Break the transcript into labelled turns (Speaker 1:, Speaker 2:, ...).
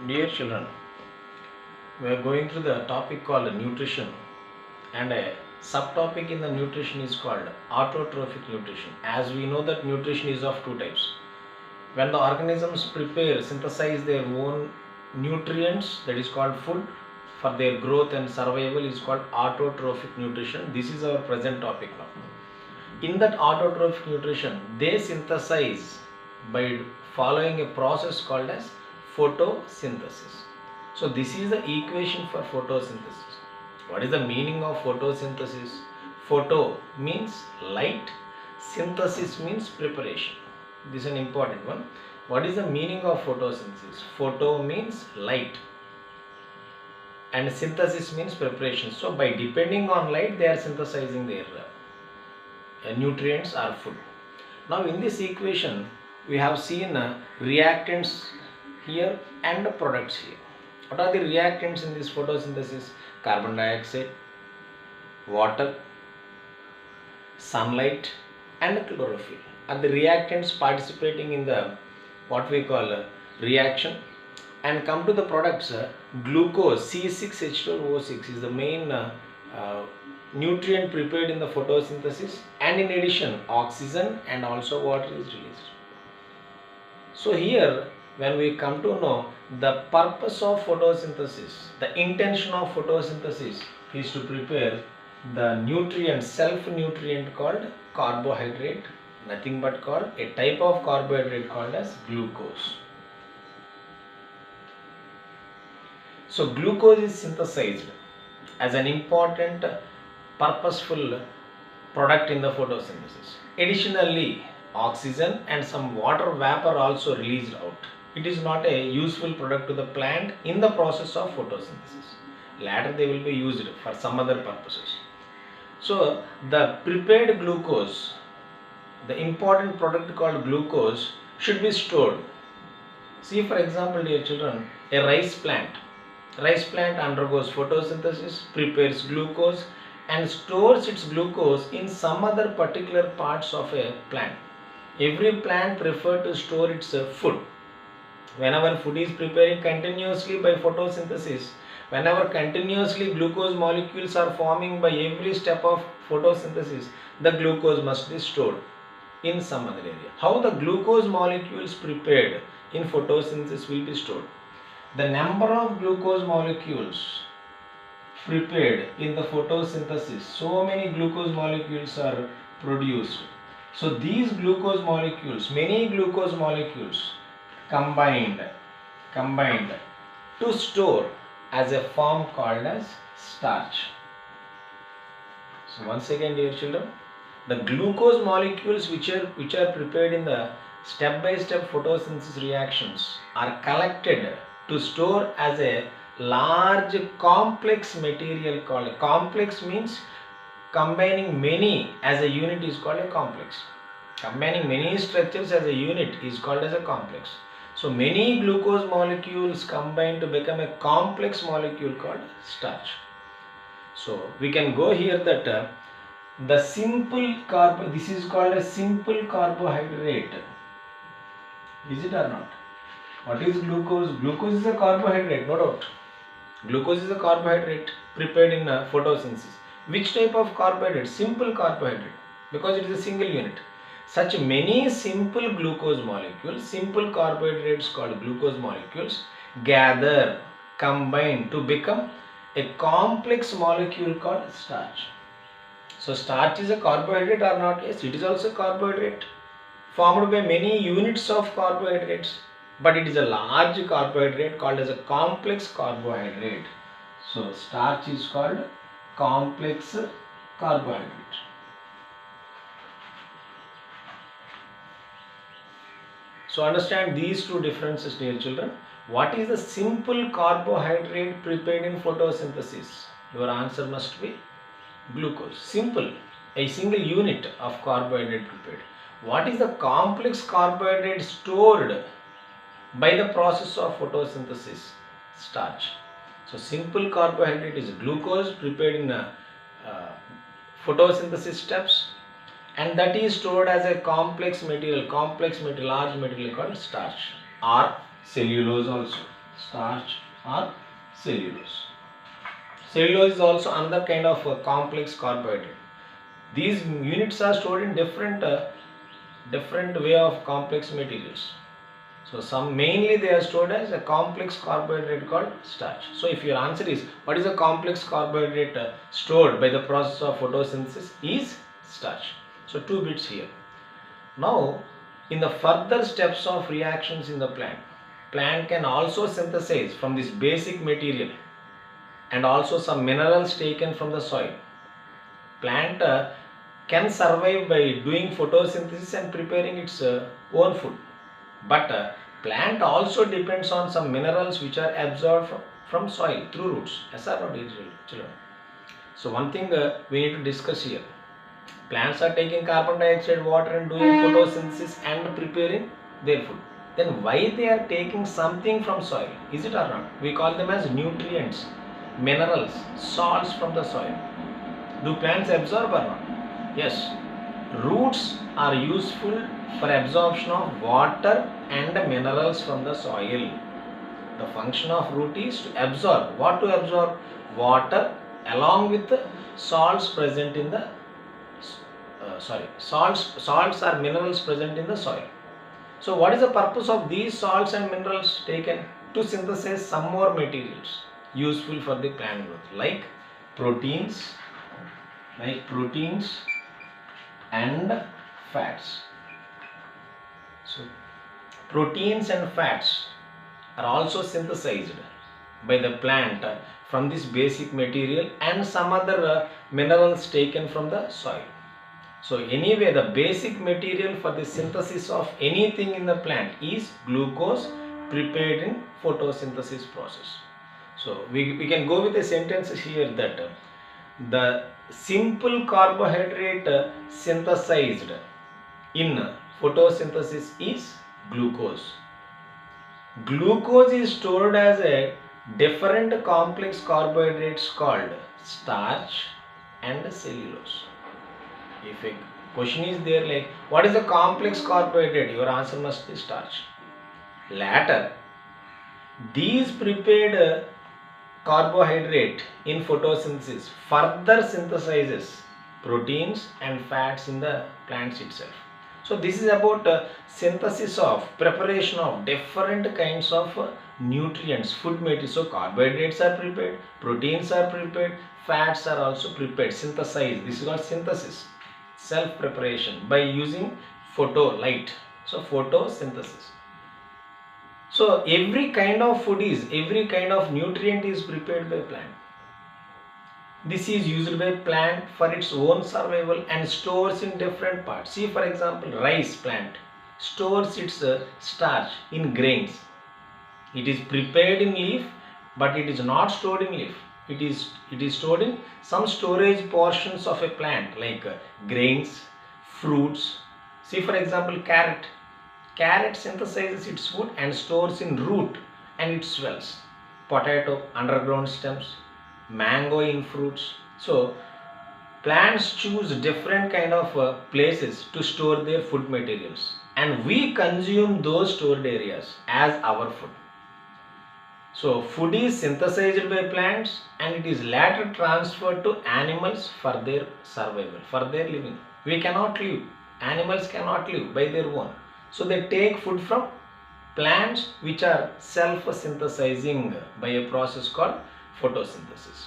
Speaker 1: Dear children, we are going through the topic called nutrition, and a subtopic in the nutrition is called autotrophic nutrition. As we know that nutrition is of two types. When the organisms synthesize their own nutrients, that is called food, for their growth and survival is called autotrophic nutrition. This is our present topic now. In that autotrophic nutrition, they synthesize by following a process called as photosynthesis. So this is the equation for photosynthesis. What is the meaning of photosynthesis? Photo means light, synthesis means preparation. This is an important one. What is the meaning of photosynthesis? Photo means light and synthesis means preparation. So by depending on light, they are synthesizing their nutrients or food. Now in this equation, we have seen reactants here and products here. What are the reactants in this photosynthesis? Carbon dioxide, water, sunlight and chlorophyll are the reactants participating in the what we call reaction. And come to the products, glucose C6H12O6 is the main nutrient prepared in the photosynthesis, and in addition oxygen and also water is released. So here when we come to know the purpose of photosynthesis, the intention of photosynthesis is to prepare the nutrient, self-nutrient called carbohydrate, nothing but called a type of carbohydrate called as glucose. So glucose is synthesized as an important purposeful product in the photosynthesis. Additionally, oxygen and some water vapor also released out. It is not a useful product to the plant in the process of photosynthesis. Later they will be used for some other purposes. So the prepared glucose, the important product called glucose, should be stored. See, for example, dear children, a rice plant. Rice plant undergoes photosynthesis, prepares glucose and stores its glucose in some other particular parts of a plant. Every plant prefers to store its food. Whenever food is preparing continuously by photosynthesis, whenever continuously glucose molecules are forming by every step of photosynthesis, the glucose must be stored in some other area. How the glucose molecules prepared in photosynthesis will be stored? The number of glucose molecules prepared in the photosynthesis, so many glucose molecules are produced. So these glucose molecules, many glucose molecules combined to store as a form called as starch. So once again, dear children, the glucose molecules which are prepared in the step-by-step photosynthesis reactions are collected to store as a large complex material called a complex. Means combining many as a unit is called a complex. Combining many structures as a unit is called as a complex. So many glucose molecules combine to become a complex molecule called starch. So we can go here that the simple this is called a simple carbohydrate. Is it or not? What is glucose? Glucose is a carbohydrate, no doubt. Glucose is a carbohydrate prepared in photosynthesis. Which type of carbohydrate? Simple carbohydrate, because it is a single unit. Such many simple glucose molecules, simple carbohydrates called glucose molecules, gather, combine to become a complex molecule called starch. So starch is a carbohydrate or not? Yes, it is also a carbohydrate formed by many units of carbohydrates, but it is a large carbohydrate called as a complex carbohydrate. So starch is called complex carbohydrate. So understand these two differences, dear children. What is the simple carbohydrate prepared in photosynthesis? Your answer must be glucose. Simple, a single unit of carbohydrate prepared. What is the complex carbohydrate stored by the process of photosynthesis? Starch. So simple carbohydrate is glucose prepared in photosynthesis steps, and that is stored as a complex material, large material called starch or cellulose also. starch or cellulose. Cellulose is also another kind of complex carbohydrate. These units are stored in different way of complex materials. So some mainly they are stored as a complex carbohydrate called starch. So if your answer is what is a complex carbohydrate stored by the process of photosynthesis is starch. So 2 bits here. Now in the further steps of reactions in the plant can also synthesize from this basic material and also some minerals taken from the soil. Plant can survive by doing photosynthesis and preparing its own food. But plant also depends on some minerals which are absorbed from soil through roots. Yes or not, children? So one thing we need to discuss here. Plants are taking carbon dioxide, water and doing photosynthesis and preparing their food. Then why they are taking something from soil? Is it or not? We call them as nutrients, minerals, salts from the soil. Do plants absorb or not? Yes. Roots are useful for absorption of water and minerals from the soil. The function of root is to absorb. What to absorb? Water along with the salts present in the salts are minerals present in the soil. So what is the purpose of these salts and minerals taken? To synthesize some more materials useful for the plant growth, like proteins and fats. So proteins and fats are also synthesized by the plant from this basic material and some other minerals taken from the soil. So anyway, the basic material for the synthesis of anything in the plant is glucose prepared in photosynthesis process. So we can go with a sentence here that the simple carbohydrate synthesized in photosynthesis is glucose. Glucose is stored as a different complex carbohydrates called starch and cellulose. If a question is there like what is a complex carbohydrate, your answer must be starch. Later, these prepared carbohydrate in photosynthesis further synthesizes proteins and fats in the plants itself. So this is about synthesis of preparation of different kinds of nutrients, food materials. So carbohydrates are prepared, proteins are prepared, fats are also prepared, synthesized. This is called synthesis, self preparation by using light. So photosynthesis. So every kind of nutrient is prepared by plant. This is used by plant for its own survival and stores in different parts. See for example, rice plant stores its starch in grains. It is prepared in leaf, but it is not stored in leaf. It is stored in some storage portions of a plant like grains, fruits. See for example, carrot. Carrot synthesizes its food and stores in root and it swells. Potato, underground stems. Mango in fruits. So plants choose different kind of places to store their food materials and we consume those stored areas as our food. So food is synthesized by plants and it is later transferred to animals for their survival, for their living. We cannot live, animals cannot live by their own. So they take food from plants which are self-synthesizing by a process called photosynthesis.